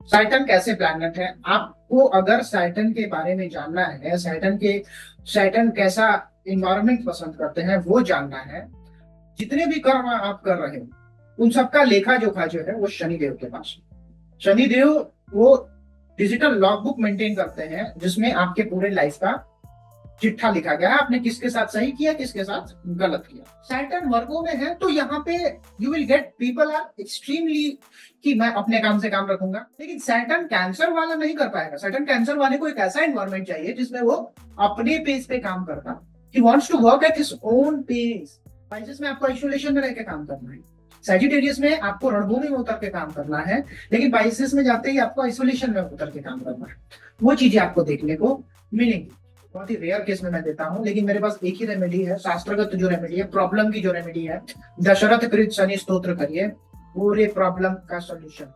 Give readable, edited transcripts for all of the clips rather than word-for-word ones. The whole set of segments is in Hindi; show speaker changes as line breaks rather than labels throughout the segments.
सैटर्न कैसे प्लैनेट है? आपको अगर सैटर्न के बारे में जानना है, सैटर्न कैसा इन्वायरमेंट पसंद करते हैं वो जानना है, जितने भी कर्म आप कर रहे हो उन सबका लेखा जोखा जो है वो शनिदेव के पास है। शनिदेव वो डिजिटल लॉगबुक मेंटेन करते हैं जिसमें आपके पूरे लाइफ का चिट्ठा लिखा गया है, आपने किसके साथ सही किया, किसके साथ गलत किया। सैटर्न वर्गों में है तो यहाँ पे you will get people are extremely कि मैं अपने काम से काम रखूंगा, लेकिन सैटर्न कैंसर वाला नहीं कर पाएगा। सैटर्न कैंसर वाले को एक ऐसा एनवायरमेंट चाहिए जिसमें वो अपने पेस पे काम करता, he wants to work at his own pace. Pisces में आपको आइसोलेशन में रह के काम करना है, सैजिटेरियस में आपको रणभूमि में उतर के काम करना है, लेकिन पाइसेस में जाते ही आपको आइसोलेशन में उतर के काम करना है। वो चीजें आपको देखने को मिलेंगी। बहुत ही रेयर केस में मैं देता हूँ, लेकिन मेरे पास एक ही रेमेडी है, शास्त्रगत जो रेमेडी है, प्रॉब्लम की जो रेमेडी है। दशरथ कृत शनि स्तोत्र करिए, पूरे प्रॉब्लम का सॉल्यूशन।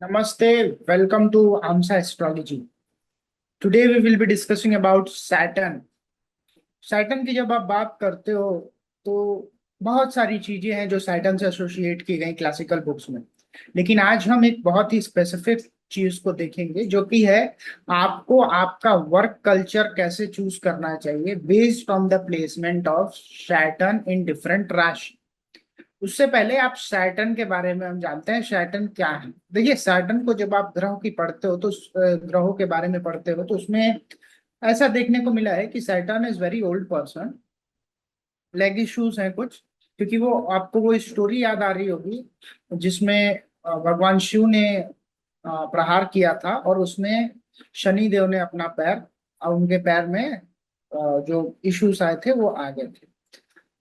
नमस्ते, welcome to Aamsa astrology. Today we will be discussing about Saturn. Saturn की जब आप बात करते हो तो बहुत सारी चीजें हैं जो सैटर्न से एसोसिएट की गई क्लासिकल बुक्स में, लेकिन आज हम एक बहुत ही स्पेसिफिक चीज को देखेंगे जो कि है आपको आपका वर्क कल्चर कैसे चूज करना चाहिए based on the placement of Saturn in different राशि। उससे पहले आप सैटर्न के बारे में हम जानते हैं सैटर्न क्या है। देखिए, सैटर्न को जब आप ग्रहों की पढ़ते हो तो ग्रहों के बारे में पढ़ते हो तो उसमें ऐसा देखने को मिला है कि Saturn is very old person. Leg issues हैं कुछ, क्योंकि वो आपको वो स्टोरी याद आ रही होगी जिसमें भगवान शिव ने प्रहार किया था और उसमें शनि देव ने अपना पैर और उनके पैर में जो इश्यूज आए थे वो आ गए थे।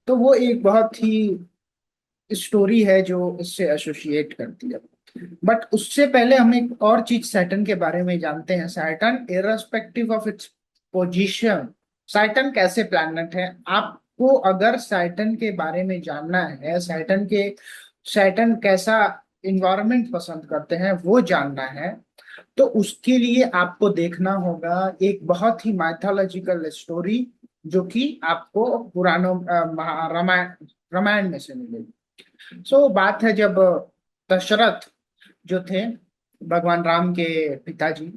तो वो एक बहुत ही स्टोरी है जो इससे एसोसिएट करती है। बट उससे पहले हम एक और चीज सैटर्न के बारे में जानते हैं। Saturn irrespective of its position, Saturn कैसे प्लैनेट है? आपको अगर सैटर्न के बारे में जानना है, सैटर्न कैसा इन्वायरमेंट पसंद करते हैं वो जानना है, तो उसके लिए आपको देखना होगा एक बहुत ही माइथोलॉजिकल स्टोरी जो कि आपको पुराणों रामायण रामायण में से मिलेगी। बात है जब दशरथ जो थे भगवान राम के पिताजी,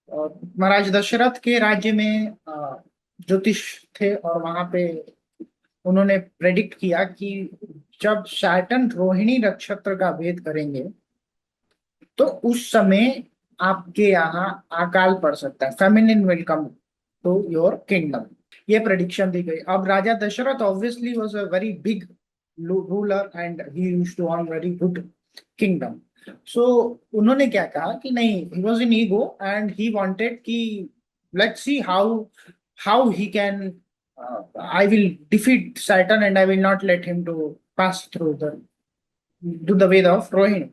और महाराज दशरथ के राज्य में ज्योतिष थे और वहां पे उन्होंने प्रेडिक्ट किया कि जब सैटर्न रोहिणी नक्षत्र का भेद करेंगे तो उस समय आपके यहाँ अकाल पड़ सकता है, famine will come to your kingdom. ये प्रेडिक्शन दी गई। अब राजा Dashrath obviously was a very big ruler and he used to own very good kingdom. So उन्होंने क्या कहा कि नहीं, he was in ego and he wanted कि let's see how he can, I will defeat Saturn and I will not let him to pass through the way of Rohini.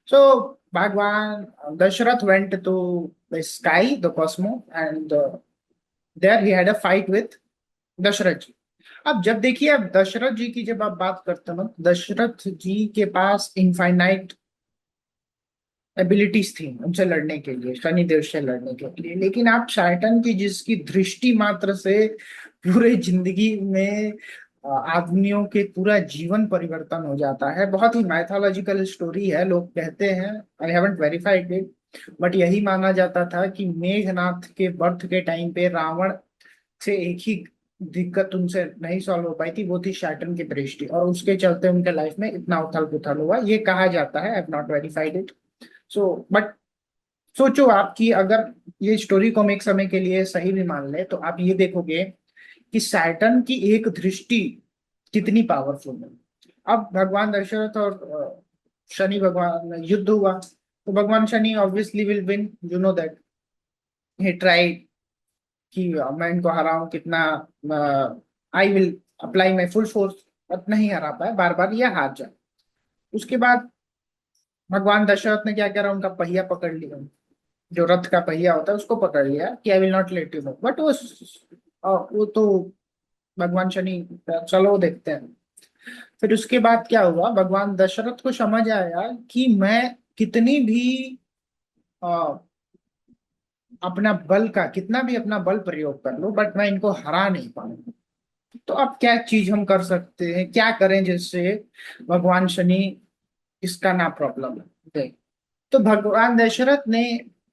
So Bhagwan Dashrath went to the sky, the cosmos, and there he had a fight with Dashrath ji. अब जब देखिए, अब दशरथ जी की जब आप बात करते हो, दशरथ जी के पास इनफाइनाइट एबिलिटीज थी उनसे लड़ने के लिए, शनिदेव से लड़ने के लिए, लेकिन आप सैटर्न की जिसकी दृष्टि मात्र से पूरे जिंदगी में आदमियों के पूरा जीवन परिवर्तन हो जाता है। बहुत ही माइथोलॉजिकल स्टोरी है। लोग कहते हैं, I haven't verified it, but यही माना जाता था कि मेघनाथ के बर्थ के टाइम पे रावण से एक ही दिक्कत उनसे नहीं सॉल्व हो पाई थी, वो थी सैटर्न की दृष्टि, और उसके चलते उनके लाइफ में इतना उथल पुथल हुआ, ये कहा जाता है। I have not verified it. But सोचो आप कि अगर ये स्टोरी को हम एक समय के लिए सही भी मान ले तो आप ये देखोगे कि सैटर्न की एक दृष्टि कितनी पावरफुल है। अब भगवान दशरथ और शनि भगवान युद्ध हुआ तो भगवान Shani obviously will win, you know that. He tried कि मैं इनको हराऊं कितना, I will apply my full force, but नहीं हरा पाया, बार बार ये हार जाए। उसके बाद भगवान दशरथ ने क्या करा, उनका पहिया पकड़ लिया, जो रथ का पहिया होता है उसको पकड़ लिया कि आई will not let you go. But वो तो भगवान शनि, चलो देखते हैं। फिर उसके बाद क्या हुआ, भगवान दशरथ को समझ आया कि मैं कितनी भी अ, अपना बल का कितना भी अपना बल प्रयोग कर लो, बट मैं इनको हरा नहीं पाऊंगा। तो अब क्या चीज हम कर सकते हैं, क्या करें जिससे भगवान शनि इसका ना प्रॉब्लम है। तो भगवान दशरथ ने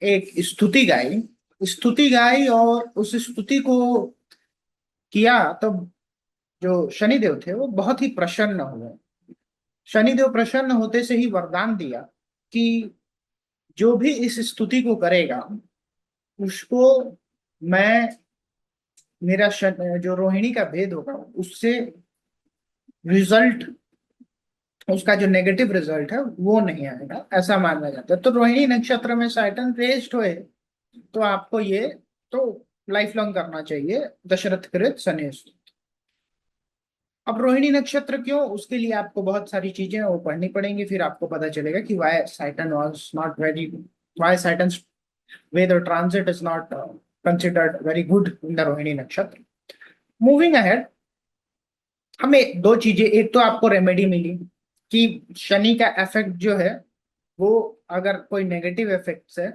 एक स्तुति गाई और उस स्तुति को किया। तो जो शनिदेव थे वो बहुत ही प्रसन्न हुए। शनिदेव प्रसन्न होते से ही वरदान दिया कि जो भी इस स्तुति को करेगा उसको मैं जो रोहिणी का भेद होगा उससे रिजल्ट, उसका जो नेगेटिव रिजल्ट है वो नहीं आएगा, ऐसा माना जाता है। तो रोहिणी नक्षत्र में सैटर्न प्लेस्ड हुए तो आपको ये तो लाइफ लॉन्ग करना चाहिए दशरथ कृत शनि स्तुति। अब रोहिणी नक्षत्र क्यों, उसके लिए आपको बहुत सारी चीजें वो पढ़नी पड़ेंगी, फिर आपको पता चलेगा कि why Saturn was not very, why Saturn way the transit is not considered very good in the Rohini nakshatra. Moving ahead, हमें दो चीजें, एक तो आपको रेमेडी मिली कि शनि का इफेक्ट जो है वो अगर कोई नेगेटिव इफेक्ट्स है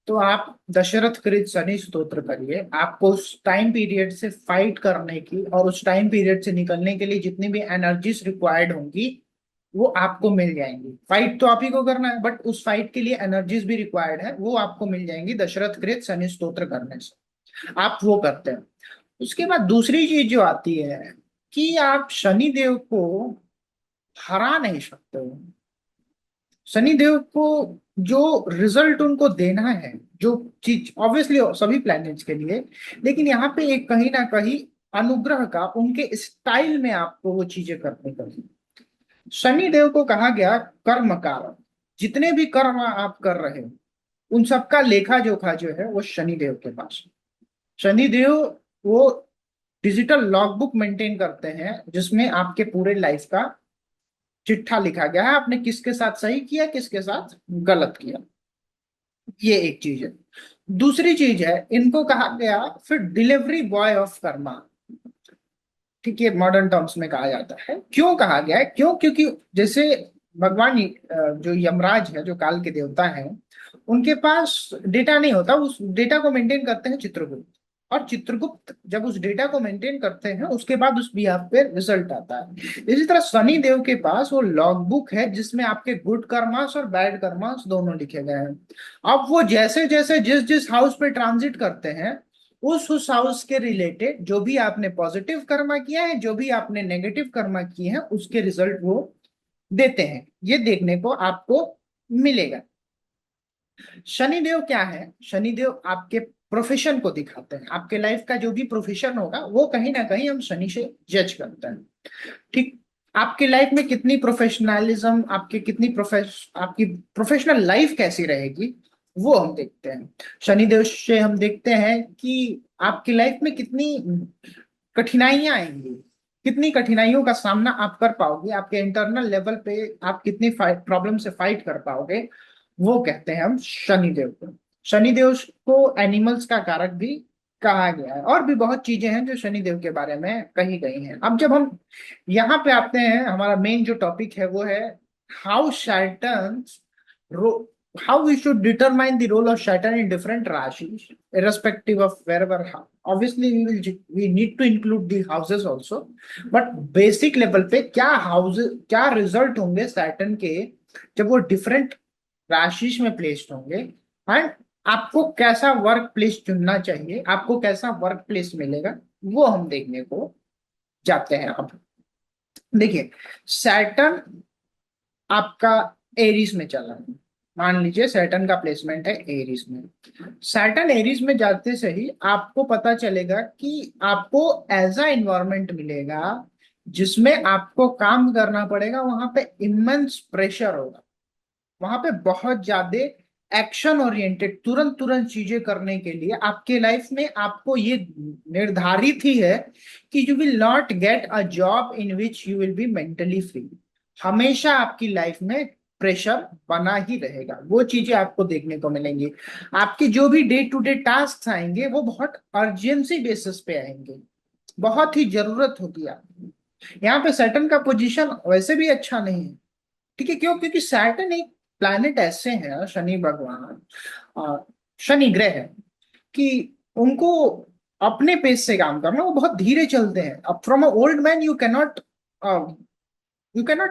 तो आप दशरथ कृत शनि स्तोत्र करिए। आपको उस टाइम पीरियड से फाइट करने की और उस टाइम पीरियड से निकलने के लिए जितनी भी एनर्जीज रिक्वायर्ड होंगी वो आपको मिल जाएंगी। फाइट तो आप ही को करना है, बट उस फाइट के लिए एनर्जीज भी रिक्वायर्ड है, वो आपको मिल जाएंगी दशरथ कृत शनि स्तोत्र करने से। आप वो करते हैं। उसके बाद दूसरी चीज जो आती है कि आप शनि देव को हरा नहीं सकते हो। शनिदेव को जो रिजल्ट उनको देना है, जो चीज ऑब्वियसली सभी प्लैनेट्स के लिए, लेकिन यहाँ पे एक कहीं ना कहीं अनुग्रह का उनके स्टाइल में आपको वो चीजें करनी पड़ेगी। शनिदेव को कहा गया कर्म कारक। जितने भी कर्म आप कर रहे हो उन सबका लेखा जोखा जो है वो शनिदेव के पास है। शनिदेव वो डिजिटल लॉगबुक मेंटेन करते हैं जिसमें आपके पूरे लाइफ का चिट्ठा लिखा गया है, आपने किसके साथ सही किया किसके साथ गलत किया। ये एक चीज है। दूसरी चीज है, इनको कहा गया फिर डिलीवरी बॉय ऑफ कर्मा। ठीक है, मॉडर्न टर्म्स में कहा जाता है। क्यों कहा गया है, क्यों, क्योंकि जैसे भगवान जो यमराज है, जो काल के देवता हैं, उनके पास डेटा नहीं होता, उस डेटा को मेंटेन करते हैं चित्रगुप्त। और चित्रगुप्त जब उस डेटा को मेंटेन करते हैं उसके बाद उस बिहाफ पे रिजल्ट आता है। इसी तरह शनि देव के पास वो लॉग बुक है जिसमें आपके गुड कर्मास और बैड कर्मास दोनों लिखे गए हैं। अब वो जैसे जैसे जिस जिस हाउस पे ट्रांजिट करते हैं उस हाउस के रिलेटेड जो भी आपने पॉजिटिव कर्मा किया है, जो भी आपने नेगेटिव कर्मा किए हैं, उसके रिजल्ट वो देते हैं। ये देखने को आपको मिलेगा। शनिदेव क्या है, शनिदेव आपके प्रोफेशन को दिखाते हैं। आपके लाइफ का जो भी प्रोफेशन होगा वो कहीं ना कहीं हम शनि से जज करते हैं। ठीक, आपकी लाइफ में कितनी प्रोफेशनलिज्म, आपकी प्रोफेशनल लाइफ कैसी रहेगी वो हम देखते हैं। शनिदेव से हम देखते हैं कि आपकी लाइफ में कितनी कठिनाइयां आएंगी, कितनी कठिनाइयों का सामना आप कर पाओगे, आपके इंटरनल लेवल पे आप कितनी प्रॉब्लम से फाइट कर पाओगे, वो कहते हैं हम शनिदेव को। शनिदेव को एनिमल्स का कारक भी कहा गया है। और भी बहुत चीजें हैं जो शनिदेव के बारे में कही गई हैं। अब जब हम यहाँ पे आते हैं, हमारा मेन जो टॉपिक है वो है how Saturn ro- how we should determine the role of Saturn in different rashis, irrespective of wherever. Obviously, we need to include the houses also, but basic level पे क्या houses, क्या result होंगे Saturn के जब वो different राशिस में प्लेस्ड होंगे, एंड आपको कैसा वर्क प्लेस चुनना चाहिए, आपको कैसा वर्क प्लेस मिलेगा, वो हम देखने को जाते हैं। अब देखिए, सैटर्न आपका एरीज में चला है। मान लीजिए सैटर्न का प्लेसमेंट है एरीज में। सैटर्न एरीज में जाते से ही आपको पता चलेगा कि आपको ऐसा एनवायरनमेंट मिलेगा जिसमें आपको काम करना पड़ेगा। वहां पे इमेंस प्रेशर होगा, वहां पे बहुत ज्यादा एक्शन ओरिएंटेड, तुरंत तुरंत चीजें करने के लिए आपके लाइफ में आपको ये निर्धारित ही है कि you will not get a job in which you will be mentally free. हमेशा आपकी लाइफ में प्रेशर बना ही रहेगा, वो चीजें आपको देखने को मिलेंगी। आपके जो भी डे टू डे टास्क आएंगे वो बहुत अर्जेंसी बेसिस पे आएंगे, बहुत ही जरूरत होगी आपकी। यहाँ पे सैटर्न का पोजीशन वैसे भी अच्छा नहीं है। ठीक है, क्यों, क्योंकि सैटर्न एक प्लैनेट ऐसे हैं, शनि भगवान, शनि ग्रह, कि उनको अपने पेस से काम करना, वो बहुत धीरे चलते हैं। अब from a old man you cannot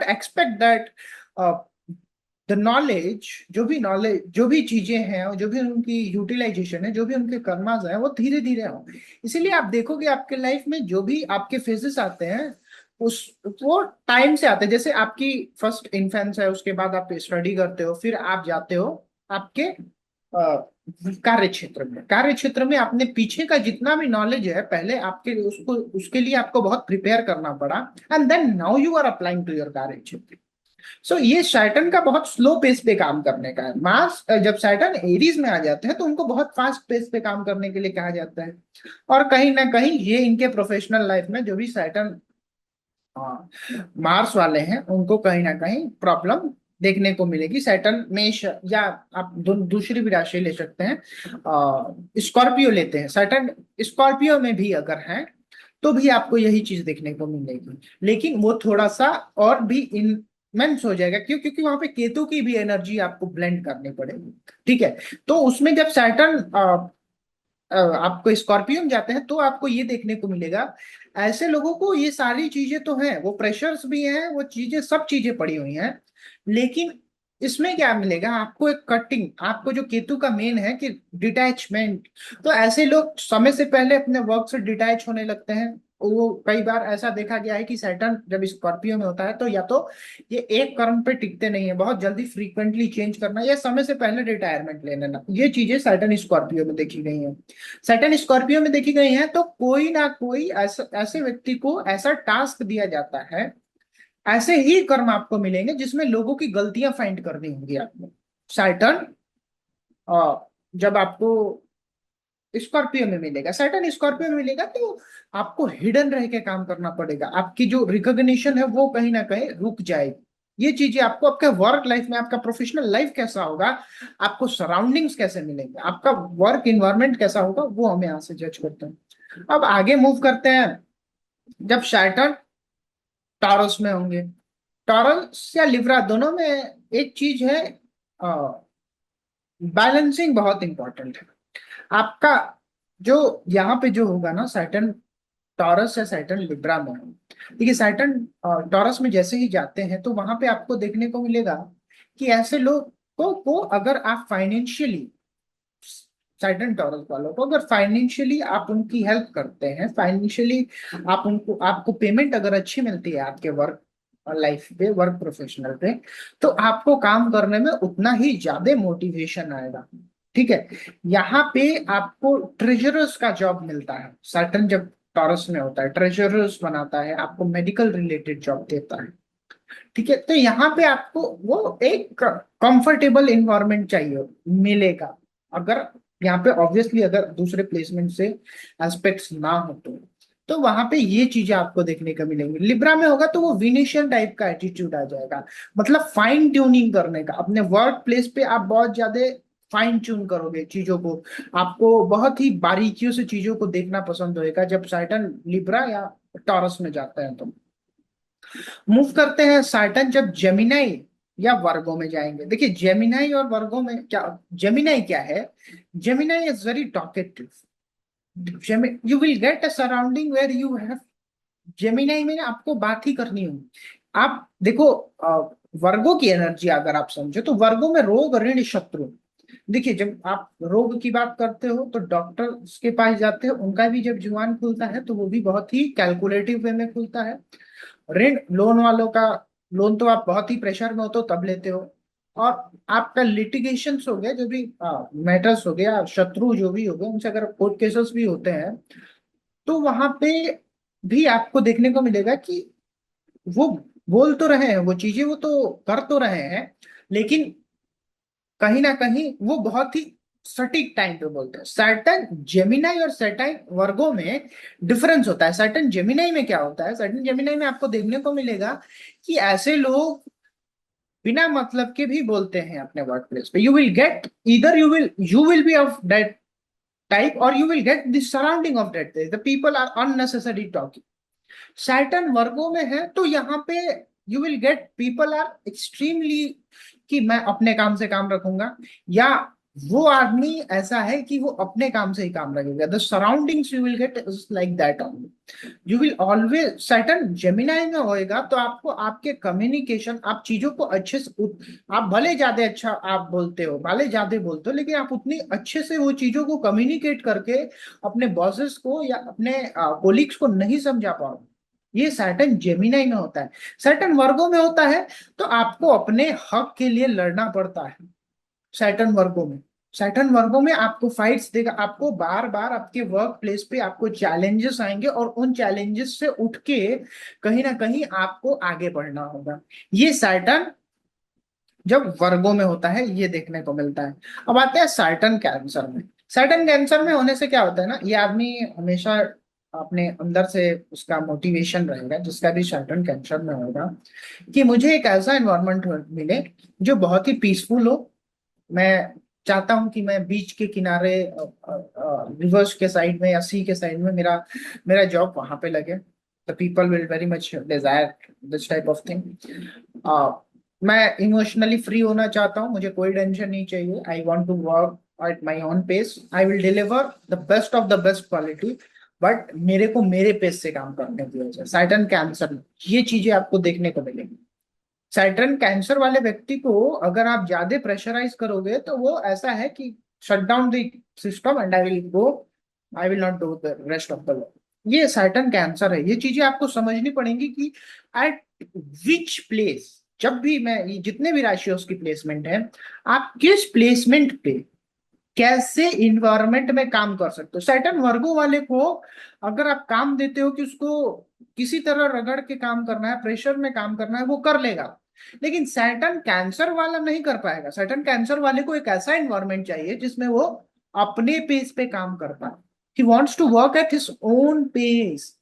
expect that the knowledge, जो भी चीजें हैं और जो भी उनकी यूटिलाइजेशन है, जो भी उनके कर्मास है, वो धीरे धीरे हो। इसीलिए आप देखोगे आपके लाइफ में जो भी आपके फेजेस आते हैं, उस वो टाइम से आते हैं। जैसे आपकी फर्स्ट इन्फेंस है, उसके बाद आप स्टडी करते हो, फिर आप जाते हो आपके कार्य क्षेत्र में आपने पीछे का जितना भी नॉलेज है, पहले आपके उसको उसके लिए आपको बहुत प्रिपेयर करना पड़ा, and then now you are applying to your कार्य क्षेत्र। सो ये सैटर्न का बहुत स्लो पेस पे काम करने का है। मार्स जब सैटर्न एरीज में आ जाते हैं तो उनको बहुत फास्ट पेस पे काम करने के लिए कहा जाता है। और कहीं ना कहीं ये इनके प्रोफेशनल लाइफ में जो भी सैटर्न मार्स वाले हैं, उनको कहीं ना कहीं प्रॉब्लम देखने को मिलेगी। सैटर्न मेष, या आप दूसरी भी राशि ले सकते हैं, स्कॉर्पियो लेते हैं, सैटर्न स्कॉर्पियो में भी अगर है तो भी आपको यही चीज देखने को मिलेगी। लेकिन वो थोड़ा सा और भी इनमेंस हो जाएगा, क्यों? क्योंकि वहां पे केतु की भी एनर्जी आपको ब्लेंड करनी पड़ेगी। ठीक है। तो उसमें जब सैटर्न आपको स्कॉर्पियो में जाते हैं तो आपको ये देखने को मिलेगा, ऐसे लोगों को ये सारी चीजें तो हैं, वो प्रेशर्स भी हैं, वो चीजें सब चीजें पड़ी हुई हैं, लेकिन इसमें क्या मिलेगा आपको? एक कटिंग। आपको जो केतु का मेन है कि डिटैचमेंट, तो ऐसे लोग समय से पहले अपने वर्क से डिटैच होने लगते हैं। वो कई बार ऐसा देखा गया है कि सैटर्न जब स्कॉर्पियो में होता है तो या तो ये एक कर्म पे टिकते नहीं है, बहुत जल्दी फ्रीक्वेंटली चेंज करना, या समय से पहले रिटायरमेंट ले लेना, ये चीजें सैटर्न स्कॉर्पियो में देखी गई हैं। सैटर्न स्कॉर्पियो में देखी गई हैं, तो कोई ना कोई ऐसे व्यक्ति को ऐसा टास्क दिया जाता है, ऐसे ही कर्म आपको मिलेंगे जिसमें लोगों की गलतियां फाइंड करनी होंगी आपको। सैटर्न जब आपको स्कॉर्पियो में मिलेगा, सैटर्न स्कॉर्पियो में मिलेगा, तो आपको हिडन रह के काम करना पड़ेगा। आपकी जो रिकॉग्निशन है वो कहीं ना कहीं रुक जाएगी। ये चीजें आपको आपके वर्क लाइफ में, आपका प्रोफेशनल लाइफ कैसा होगा, आपको सराउंडिंग्स कैसे मिलेंगे, आपका वर्क इन्वायरमेंट कैसा होगा, वो हम यहाँ से जज करते हैं। अब आगे मूव करते हैं। जब सैटर्न टॉरस में होंगे, टॉरस या लिब्रा दोनों में एक चीज है, बैलेंसिंग बहुत इंपॉर्टेंट है आपका। जो यहाँ पे जो होगा ना, सैटर्न टॉरस या सैटर्न लिब्रा में, देखिए सैटर्न टॉरस में जैसे ही जाते हैं तो वहां पे आपको देखने को मिलेगा कि ऐसे लोगों को अगर आप फाइनेंशियली, सैटर्न टॉरस वालों को अगर फाइनेंशियली आप उनकी हेल्प करते हैं, फाइनेंशियली आप उनको, आपको पेमेंट अगर अच्छी मिलती है आपके वर्क लाइफ पे, वर्क प्रोफेशनल पे, तो आपको काम करने में उतना ही ज्यादा मोटिवेशन आएगा। ठीक है। यहाँ पे आपको ट्रेजरर्स का जॉब मिलता है, सैटर्न जब टॉरस में होता है ट्रेजरर्स बनाता है, आपको मेडिकल रिलेटेड जॉब देता है। ठीक है। तो यहाँ पे आपको वो एक कंफर्टेबल इन्वायरमेंट चाहिए, मिलेगा। अगर यहाँ पे ऑब्वियसली अगर दूसरे प्लेसमेंट से एस्पेक्ट्स ना हो तो वहां पे ये चीजें आपको देखने को मिलेंगी। लिब्रा में होगा तो वो विनेशियन टाइप का एटीट्यूड आ जाएगा, मतलब फाइन ट्यूनिंग करने का। अपने वर्क प्लेस पे आप बहुत ज्यादा फाइन ट्यून करोगे चीजों को, आपको बहुत ही बारीकियों से चीजों को देखना पसंद होएगा जब सैटर्न लिब्रा या टॉरस में जाता है। तो मूव करते हैं सैटर्न जब जेमिनाई या वर्गो में जाएंगे। देखिए जेमिनाई और वर्गो में क्या, जेमिनाई क्या है? Gemini is very talkative. You will get a surrounding where you have, Gemini में ना आपको बात ही करनी होगी। आप देखो, वर्गो की एनर्जी अगर आप समझो तो वर्गो में रोग ऋण शत्रु। देखिए जब आप रोग की बात करते हो तो डॉक्टर्स के पास जाते हो, उनका भी जब जुबान खुलता है तो वो भी बहुत ही कैलकुलेटिव वे में खुलता है। ऋण लोन वालों का, लोन तो आप बहुत ही प्रेशर में हो तो तब लेते हो। और आपका लिटिगेशन हो गया, जो भी मैटर्स हो गया, शत्रु जो भी हो गए, उनसे अगर कोर्ट केसेस भी होते हैं तो वहां पे भी आपको देखने को मिलेगा कि वो बोल तो रहे हैं, वो चीजें वो तो कर तो रहे हैं, लेकिन कहीं ना कहीं वो बहुत ही सटीक टाइम पे बोलते हैं। सर्टन जेमिनाई और सर्टन वर्गो में डिफरेंस होता है। सर्टन जेमिनाई में क्या होता है, सर्टन जेमिनाई में आपको देखने को मिलेगा कि ऐसे लोग बिना मतलब के भी बोलते हैं अपने वर्क प्लेस पे। यू विल गेट, इधर you will be of that type और you will get the surrounding of that, the people are unnecessary talking. Saturn Virgo में है तो यहाँ पे you will get people are extremely कि मैं अपने काम से काम रखूंगा, या वो आदमी ऐसा है कि वो अपने काम से ही काम रखेगा। The surroundings you will gate is like that only. You will always, Saturn Gemini में होएगा तो आपको आपके कम्युनिकेशन, आप चीजों को अच्छे से आप भले ज्यादा अच्छा आप बोलते हो, भले ज्यादा बोलते हो, लेकिन आप उतनी अच्छे से वो चीजों को कम्युनिकेट करके अपने बॉसेस को या अपने कोलिग्स को नहीं समझा पाओ। ये सैटर्न जेमिनाई में होता है। सैटर्न वर्गों में होता है तो आपको अपने हक के लिए लड़ना पड़ता है। सैटर्न वर्गों में, सैटर्न वर्गों में आपको फाइट्स देगा, आपको बार बार आपके वर्क प्लेस पे आपको चैलेंजेस आएंगे और उन चैलेंजेस से उठ के कहीं ना कहीं आपको आगे बढ़ना होगा। ये सैटर्न जब वर्गों में होता है ये देखने को मिलता है। अब आते हैं सैटर्न कैंसर में। सैटर्न कैंसर में होने से क्या होता है ना, ये आदमी हमेशा अपने अंदर से उसका मोटिवेशन रहेगा, जिसका भी सैटर्न कैंसर में होगा, कि मुझे एक ऐसा एनवायरनमेंट मिले जो बहुत ही पीसफुल हो। मैं चाहता हूं कि मैं बीच के किनारे, रिवर्स के साइड में या सी के साइड में मेरा मेरा जॉब वहां पे लगे। The people will very much desire this type of thing. मैं इमोशनली फ्री होना चाहता हूँ, मुझे कोई टेंशन नहीं चाहिए। I want to work at my own pace, I will deliver the best of the best quality, but मेरे को मेरे पेस से काम करने दिया जाए। सैटर्न कैंसर में ये चीजें आपको देखने को मिलेंगी। सैटर्न कैंसर वाले व्यक्ति को अगर आप ज्यादा प्रेशराइज करोगे तो वो ऐसा है कि shut down the system and I will go, I will not do the rest of the work. ये सैटर्न कैंसर है। ये चीजें आपको समझनी पड़ेंगी कि एट विच प्लेस, जब भी मैं ये जितने भी राशियों की प्लेसमेंट है, आप किस प्लेसमेंट पे कैसे इन्वायरमेंट में काम कर सकते हो। सैटर्न वर्गो वाले को अगर आप काम देते हो कि उसको किसी तरह रगड़ के काम करना है, प्रेशर में काम करना है, वो कर लेगा। लेकिन सैटर्न कैंसर वाला नहीं कर पाएगा। सैटर्न कैंसर वाले को एक ऐसा इन्वायरमेंट चाहिए जिसमें वो अपने पेस पे काम कर पाए। He wants to work at his own pace.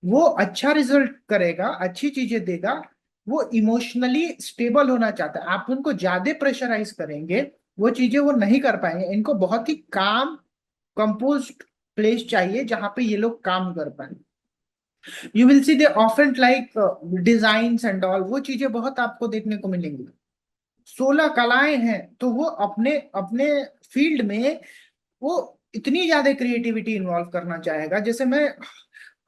वो अच्छा रिजल्ट करेगा, अच्छी चीजें देगा। वो इमोशनली स्टेबल होना चाहता है। आप उनको ज्यादा प्रेशराइज करेंगे, वो चीजें वो नहीं कर पाएंगे। इनको बहुत ही काम कंपोज्ड प्लेस चाहिए जहां पे ये लोग काम कर पाए। You will see they often like designs and all, वो चीजें बहुत आपको देखने को मिलेंगी। 16 कलाएं हैं तो वो अपने अपने फील्ड में वो इतनी ज्यादा क्रिएटिविटी इन्वॉल्व करना चाहेगा। जैसे मैं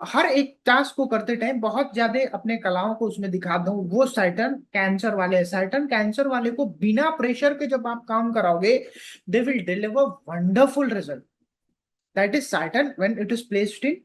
हर एक टास्क को करते टाइम बहुत ज्यादा अपने कलाओं को उसमें दिखा दूं, वो सैटर्न कैंसर वाले हैं। सैटर्न कैंसर वाले को बिना प्रेशर के जब आप काम कराओगे, they will deliver wonderful result. That is Saturn when it is placed in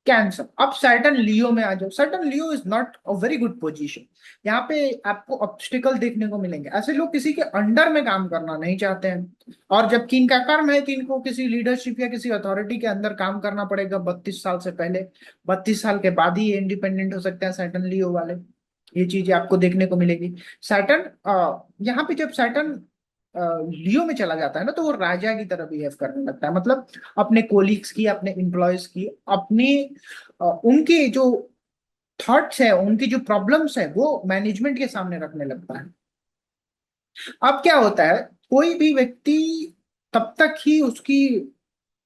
cancer. अब सैटर्न लियो में आ जाओ। Saturn Leo is not a very good position. यहाँ पे आपको ऑब्स्टिकल देखने को मिलेंगे। ऐसे लोग किसी के अंडर में काम करना नहीं चाहते हैं, और जबकि इनका कर्म है कि इनको किसी लीडरशिप या किसी अथॉरिटी के अंदर काम करना पड़ेगा 32 साल से पहले। 32 साल के बाद ही ये इंडिपेंडेंट हो सकते हैं सैटर्न लियो वाले। ये चीजें आपको देखने को मिलेगी। सैटर्न यहाँ पे जब सैटर्न लियो में चला जाता है ना, तो वो राजा की तरह बिहेव करने लगता है। मतलब अपने कोलिग्स की, अपने एम्प्लॉयज की, अपनी उनकी जो थॉट्स है, उनकी जो प्रॉब्लम्स है, वो मैनेजमेंट के सामने रखने लगता है। अब क्या होता है, कोई भी व्यक्ति तब तक ही उसकी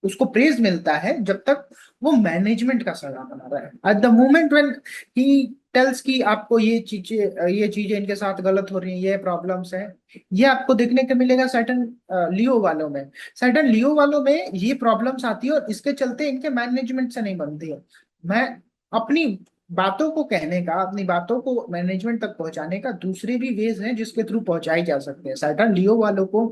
उसको प्रेज मिलता है जब तक वो मैनेजमेंट का सलाह बना रहा है। At the moment when he tells कि आपको ये चीजें इनके साथ गलत हो रही हैं, ये प्रॉब्लम्स हैं, ये आपको देखने को मिलेगा सैटर्न लियो वालों में। सैटर्न लियो वालों में ये प्रॉब्लम्स आती है और इसके चलते इनके मैनेजमेंट से नहीं बनती है। मैं अपनी बातों को कहने का, अपनी बातों को मैनेजमेंट तक पहुंचाने का दूसरे भी वेज हैं जिसके थ्रू पहुंचाई जा सकते हैं। सैटर्न लियो वालों को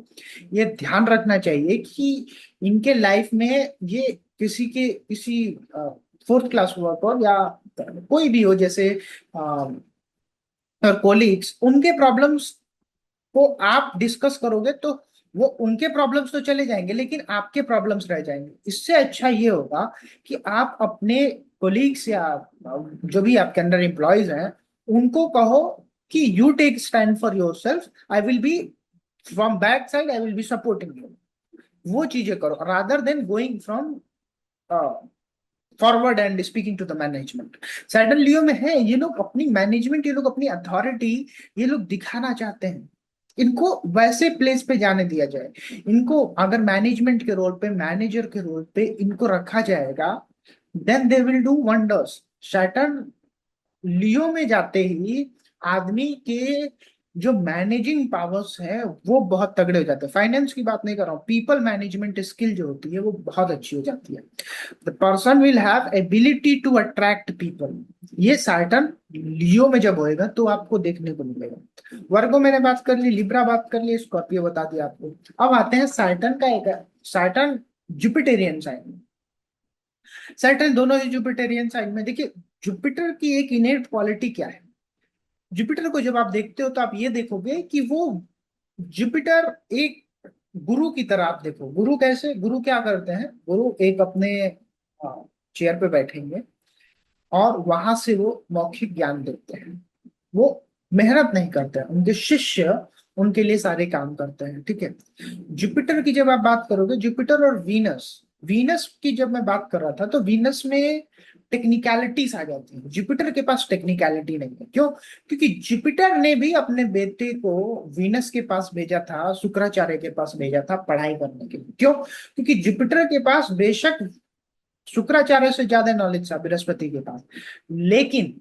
ये ध्यान रखना चाहिए कि इनके लाइफ में ये किसी फोर्थ क्लास वर्कर या कोई भी हो, जैसे कोलिग्स, उनके प्रॉब्लम्स को आप डिस्कस करोगे तो वो उनके प्रॉब्लम्स तो चले जाएंगे लेकिन आपके प्रॉब्लम्स रह जाएंगे। इससे अच्छा ये होगा कि आप अपने कोलिग्स या जो भी आपके अंडर एम्प्लॉयज हैं, उनको कहो कि you take stand for yourself, I will be from back side, I will be supporting you. वो चीजें करो rather than going from forward and speaking to the management. Saturn Leo में है ये लोग अपनी मैनेजमेंट, ये लोग अपनी अथॉरिटी ये लोग दिखाना चाहते हैं। इनको वैसे प्लेस पे जाने दिया जाए। इनको अगर मैनेजमेंट के रोल पे, मैनेजर के रोल पे इनको रखा जाएगा, then they will do wonders. Saturn Leo में जाते ही आदमी के जो मैनेजिंग पावर्स है वो बहुत तगड़े हो जाते हैं। फाइनेंस की बात नहीं कर रहा हूँ, पीपल मैनेजमेंट स्किल जो होती है वो बहुत अच्छी हो जाती है। The person will have ability to attract people. ये सैटर्न लियो में जब होएगा तो आपको देखने को मिलेगा। वर्गो मैंने बात कर ली, लिब्रा बात कर ली, स्कॉर्पियो बता दिया आपको। अब आते हैं सैटर्न का एक, सैटर्न जुपिटेरियन साइन। सैटर्न दोनों ही जुपिटेरियन साइन में। देखिए जुपिटर की एक इनेट क्वालिटी क्या है। जुपिटर को जब आप देखते हो तो आप ये देखोगे कि वो, जुपिटर एक गुरु की तरह आप देखो। गुरु कैसे, गुरु क्या करते हैं, गुरु एक अपने चेयर पे बैठेंगे और वहां से वो मौखिक ज्ञान देते हैं। वो मेहनत नहीं करते हैं, उनके शिष्य उनके लिए सारे काम करते हैं, ठीक है। जुपिटर की जब आप बात करोगे, जुपिटर और वीनस, वीनस की जब मैं बात कर रहा था तो वीनस में टेक्निकलिटीज आ जाती हैं। जुपिटर के पास टेक्निकलिटी नहीं है। क्यों? क्योंकि जुपिटर ने भी अपने बेटे को वीनस के पास भेजा था, शुक्राचार्य के पास भेजा था पढ़ाई करने के लिए। क्यों? क्योंकि जुपिटर के पास बेशक शुक्राचार्य से ज्यादा नॉलेज था बृहस्पति के पास, लेकिन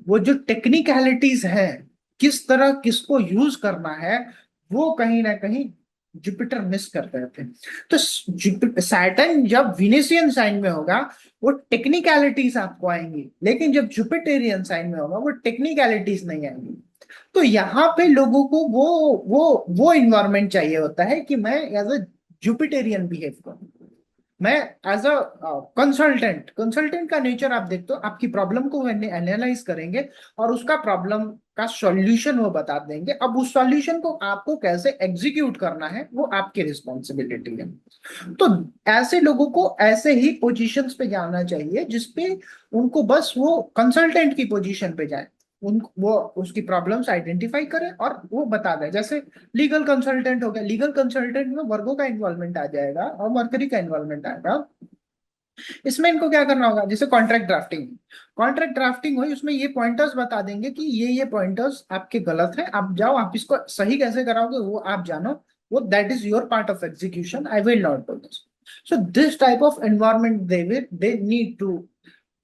वो जो टेक्निकलिटीज है, किस तरह किसको यूज करना है, वो कहीं ना कहीं जुपिटर मिस कर रहे थे। तो सैटर्न जब विनेशियन साइन में होगा वो टेक्निकलिटीज आपको आएंगी, लेकिन जब जुपिटेरियन साइन में होगा वो टेक्निकलिटीज नहीं आएंगी। तो यहाँ पे लोगों को वो इन्वायरमेंट चाहिए होता है कि मैं एज अ जुपिटेरियन बिहेव करूं। मैं एज अ कंसल्टेंट, कंसल्टेंट का नेचर आप देखते हो, आपकी प्रॉब्लम को एनालाइज करेंगे और उसका प्रॉब्लम का सॉल्यूशन वो बता देंगे। अब उस सॉल्यूशन को आपको कैसे एग्जीक्यूट करना है वो आपकी रिस्पॉन्सिबिलिटी है। तो ऐसे लोगों को ऐसे ही पोजीशंस पे जाना चाहिए जिसपे उनको बस वो कंसल्टेंट की पोजीशन पे जाए, उन वो उसकी प्रॉब्लम्स आइडेंटिफाई करें और वो बता दें। जैसे लीगल कंसल्टेंट हो गया, लीगल कंसल्टेंट में वर्गों का इन्वॉल्वमेंट आ जाएगा और मरकरी का इन्वॉल्वमेंट आएगा। इसमें इनको क्या करना होगा, जैसे कॉन्ट्रैक्ट ड्राफ्टिंग, कॉन्ट्रैक्ट ड्राफ्टिंग हुई, उसमें ये पॉइंटर्स बता देंगे कि ये पॉइंटर्स आपके गलत हैं, आप जाओ आप इसको सही कैसे कराओगे वो आप जानो, वो that is your part of execution, I will not do this. So this type of environment they need to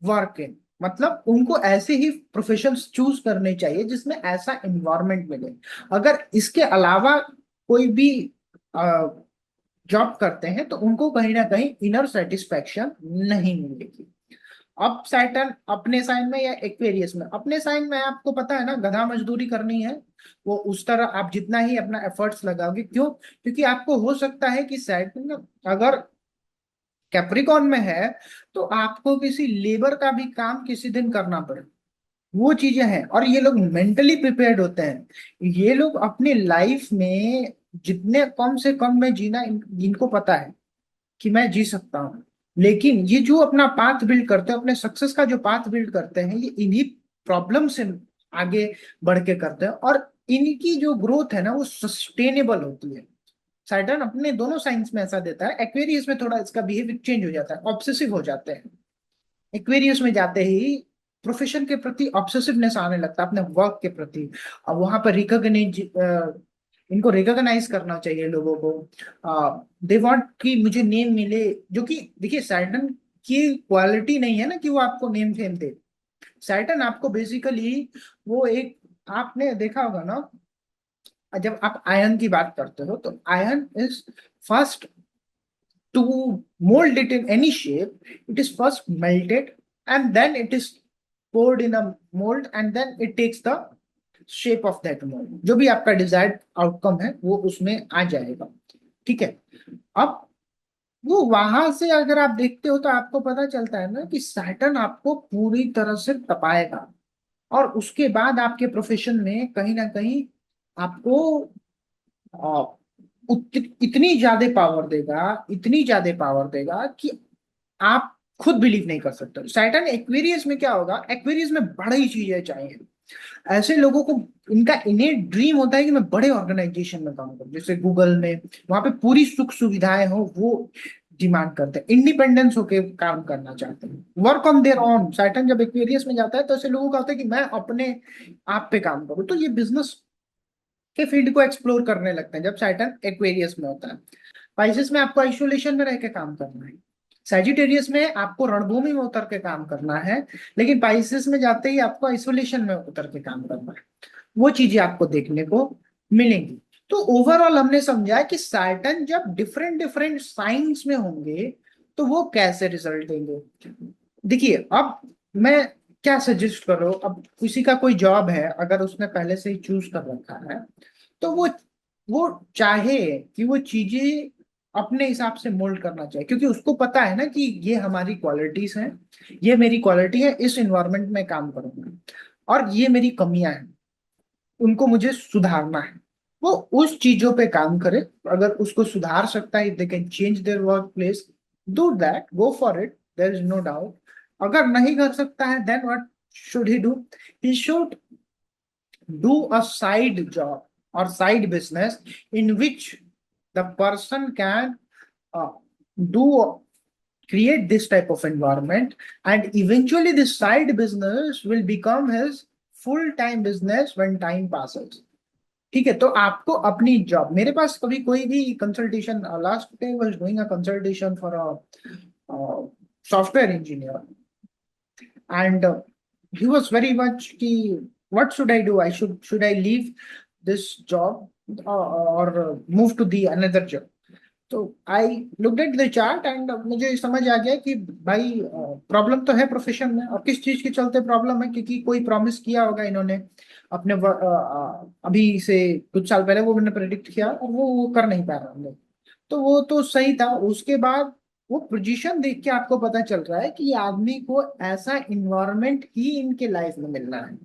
work in. मतलब उनको ऐसे ही प्रोफेशंस चूज करने चाहिए जिसमें ऐसा एनवायरमेंट मिले। अगर इसके अलावा कोई भी जॉब करते हैं तो उनको कहीं ना कहीं इनर सेटिस्फैक्शन नहीं मिलेगी। अब सैटर्न अपने साइन में या एक्वेरियस में, अपने साइन में आपको पता है ना गधा मजदूरी करनी है, वो उस तरह आप जितना ही अपना एफर्ट्स लगाओगे। क्यों? क्योंकि आपको हो सकता है कि सैटर्न अगर कैप्रिकॉन में है तो आपको किसी लेबर का भी काम किसी दिन करना पड़े, वो चीजें हैं। और ये लोग मेंटली प्रिपेयर्ड होते हैं, ये लोग अपनी लाइफ में जितने कम से कम में जीना इनको पता है कि मैं जी सकता हूँ। लेकिन ये जो अपना पाथ बिल्ड करते हैं, अपने सक्सेस का जो पाथ बिल्ड करते हैं, ये इन्हीं प्रॉब्लम से आगे बढ़ के करते हैं और इनकी जो ग्रोथ है ना वो सस्टेनेबल होती है। सैटर्न अपने दोनों साइंस में ऐसा देता है। एक्वेरियस में थोड़ा इसका बिहेवियर चेंज हो जाता है, ऑब्सेसिव हो जाते हैं। एक्वेरियस में जाते ही प्रोफेशन के प्रति ऑब्सेसिवनेस आने लगता है, अपने वर्क के प्रति। और वहां पर रिकॉग्नाइज, इनको रिकॉग्नाइज करना चाहिए लोगों को। दे वांट कि मुझे नेम मिले, जो कि देखिए सैटर्न की क्वालिटी नहीं है ना कि वो आपको नेम फेम दे। सैटर्न आपको बेसिकली वो एक, आपने देखा होगा ना, जब आप आयन की बात करते हो तो ion is first, to mold it in any shape, it is first melted and then it is poured in a mold and then it takes the shape of that mold। जो भी आपका डिजायर्ड आउटकम है वो उसमें आ जाएगा, ठीक है। अब वो वहां से अगर आप देखते हो तो आपको पता चलता है ना कि सैटर्न आपको पूरी तरह से तपाएगा और उसके बाद आपके प्रोफेशन में कहीं ना कहीं आपको इतनी ज्यादा पावर देगा, इतनी ज्यादा पावर देगा कि आप खुद बिलीव नहीं कर सकते। सैटर्न एक्वेरियस में क्या होगा, एक्वेरियस में बड़ी चीजें चाहिए। ऐसे लोगों को इनका इनेट ड्रीम होता है कि मैं बड़े ऑर्गेनाइजेशन में काम करूं, जैसे गूगल में, वहां पे पूरी सुख सुविधाएं हो, वो डिमांड करते हैं। इंडिपेंडेंस होके काम करना चाहते हैं, work on their own. Saturn जब एक्वेरियस में जाता है तो ऐसे लोगों का होता है कि मैं अपने आप पे काम करूं, तो ये बिजनेस के फील्ड को एक्सप्लोर करने लगते हैं जब सैटर्न एक्वेरियस में होता है। पाइसेस में आपको आइसोलेशन में रह के काम करना है। सैजिटेरियस में आपको रणभूमि में उतर के काम करना है, लेकिन पाइसेस में जाते ही आपको आइसोलेशन में उतर के काम करना है। वो चीजें आपको देखने को मिलेंगी। तो ओवरऑल हमने समझा कि सैटर्न जब डिफरेंट डिफरेंट साइंस में होंगे तो वो कैसे रिजल्ट देंगे। देखिए, अब मैं क्या सजेस्ट कर रहा हूँ, अब किसी का कोई जॉब है, अगर उसने पहले से ही चूज कर रखा है, तो वो चाहे कि वो चीजें अपने हिसाब से मोल्ड करना चाहिए, क्योंकि उसको पता है ना कि ये हमारी क्वालिटीज हैं, ये मेरी क्वालिटी है, इस इन्वायरमेंट में काम करूंगा, और ये मेरी कमियां हैं, उनको मुझे सुधारना है। वो उस चीजों पे काम करे। अगर उसको सुधार सकता है, they can change their work place, do that, go for it, there is no doubt. अगर नहीं कर सकता है, then what should he do? He should do a side job or side business in which the person can uh, do create this type of environment, and eventually this side business will become his full time business when time passes। ठीक है, तो आपको अपनी जॉब, मेरे पास कभी कोई भी consultation, last day was doing a consultation for a software engineer, and he was very much ki, what should I do? Should I leave this job, or move to the another job? तो I looked at the chart and मुझे समझ आ गया कि भाई प्रॉब्लम तो है प्रोफेशन में, और किस चीज के चलते प्रॉब्लम है, क्योंकि कोई प्रॉमिस किया होगा इन्होंने अपने अभी से कुछ साल पहले, वो मैंने प्रेडिक्ट किया और वो कर नहीं पा रहा होंगे। तो वो तो सही था। उसके बाद वो पोजीशन देख के आपको पता चल रहा है कि ये आदमी को ऐसा इन्वायरमेंट ही इनके लाइफ में मिलना है।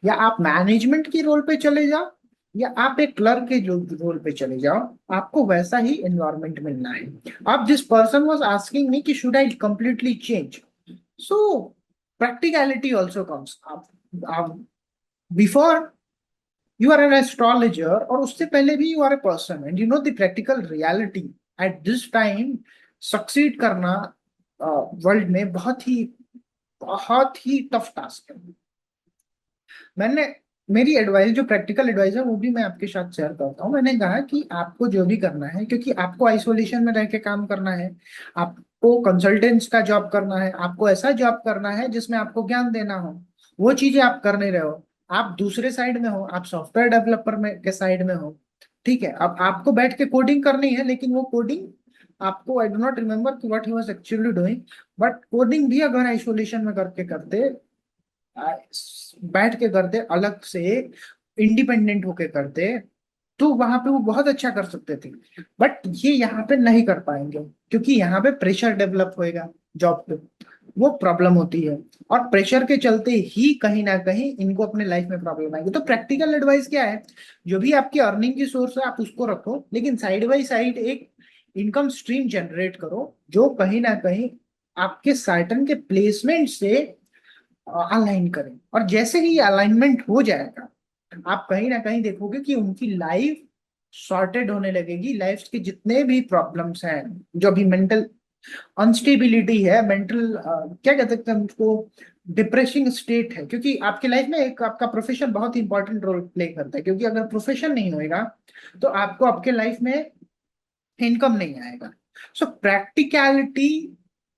या आप मैनेजमेंट की रोल पे चले जाओ, या आप एक क्लर्क के जो रोल पे चले जाओ, आपको वैसा ही एनवायरनमेंट मिलना है। अब this person was asking me कि should I completely change, so practicality also comes up before you are an astrologer, और उससे पहले भी you are a person and you know the practical reality at this time. Succeed करना वर्ल्ड में बहुत ही टफ टास्क है। मैंने मेरी एडवाइस, जो प्रैक्टिकल एडवाइस है, वो भी मैं आपके साथ शेयर करता हूँ। मैंने कहा कि आपको जो भी करना है, क्योंकि आपको आइसोलेशन में रह के काम करना है, आपको कंसल्टेंट्स का जॉब करना है, आपको ऐसा जॉब करना है जिसमें आपको ज्ञान देना हो, वो चीजें आप कर नहीं रहे हो। आप दूसरे साइड में हो, आप सॉफ्टवेयर डेवलपर में के साइड में हो। ठीक है, अब आपको बैठ के कोडिंग करनी है, लेकिन वो कोडिंग आपको, आई डो नॉट रिमेम्बर कि what he was actually doing, but coding भी अगर आइसोलेशन में करके करते, आ, बैठ के करते, अलग से इंडिपेंडेंट होके करते, तो वहां पे वो बहुत अच्छा कर सकते थे। बट ये यहाँ पे नहीं कर पाएंगे, क्योंकि यहाँ पे प्रेशर डेवलप होएगा जॉब पे, वो प्रॉब्लम होती है। और प्रेशर के चलते ही कहीं ना कहीं इनको अपने लाइफ में प्रॉब्लम आएगी। तो प्रैक्टिकल एडवाइस क्या है? जो भी आपकी अर्निंग की सोर्स है, आप उसको रखो, लेकिन साइड बाई साइड एक इनकम स्ट्रीम जनरेट करो, जो कहीं ना कहीं आपके साइटन के प्लेसमेंट से अलाइन करें। और जैसे ही ये अलाइनमेंट हो जाएगा, आप कहीं ना कहीं देखोगे कि उनकी लाइफ सॉर्टेड होने लगेगी। लाइफ के जितने भी प्रॉब्लम्स हैं, जो अभी मेंटल अनस्टेबिलिटी है, मेंटल क्या कहते हैं उसको, डिप्रेसिंग स्टेट है, क्योंकि आपकी लाइफ में एक आपका प्रोफेशन बहुत इंपॉर्टेंट रोल प्ले करता है। क्योंकि अगर प्रोफेशन नहीं होएगा, तो आपको आपके लाइफ में इनकम नहीं आएगा। So practicality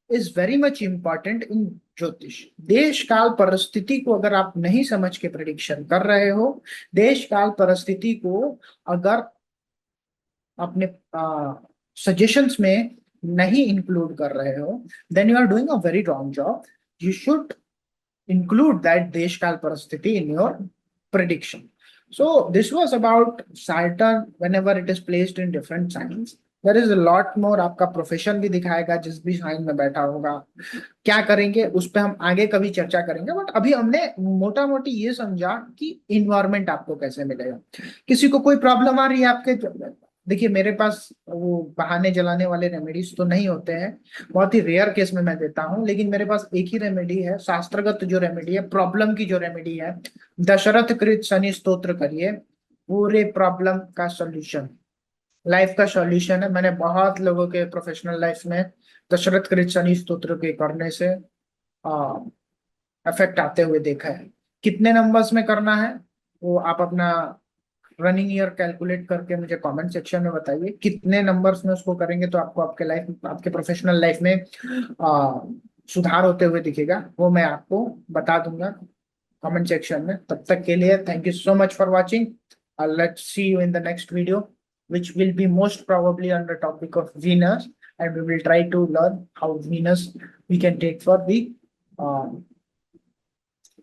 is very much important in jyotish. देश काल परिस्थिति को अगर आप नहीं समझ के प्रिडिक्शन कर रहे हो, देश काल परिस्थिति को अगर अपने सजेशंस में नहीं इंक्लूड कर रहे हो, then you are doing a very wrong job. You should include that देश काल परिस्थिति in your prediction. So this was about Saturn whenever it is placed in different signs. There is a lot more, आपका प्रोफेशन भी दिखाएगा जिस भी साइन में बैठा होगा, क्या करेंगे उस पर हम आगे कभी चर्चा करेंगे। बट अभी हमने मोटा मोटी ये समझा कि इन्वायरमेंट आपको कैसे मिलेगा। किसी को कोई प्रॉब्लम आ रही है आपके, देखिए मेरे पास वो बहाने जलाने वाले रेमेडीज तो नहीं होते हैं, बहुत ही रेयर केस में मैं देता हूँ, लेकिन मेरे पास एक ही रेमेडी है, शास्त्रगत जो रेमेडी है, प्रॉब्लम की जो रेमेडी है, दशरथ कृत शनि स्तोत्र करिए, पूरे प्रॉब्लम का सॉल्यूशन, लाइफ का सॉल्यूशन है। मैंने बहुत लोगों के प्रोफेशनल लाइफ में दशरथ कृत शनि स्तोत्र के करने से इफेक्ट आते हुए देखा है। कितने नंबर्स में करना है वो आप अपना रनिंग ईयर कैलकुलेट करके मुझे कमेंट सेक्शन में बताइए कितने नंबर्स में उसको करेंगे तो आपको आपके प्रोफेशनल लाइफ में सुधार होते हुए दिखेगा, वो मैं आपको बता दूंगा कमेंट सेक्शन में। तब तक के लिए thank you so much for watching. Let's see you in the next video, which will be most probably on the topic of Venus, and we will try to learn how Venus we can take for the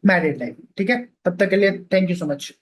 married life. ठीक है, तब तक के लिए thank you so much.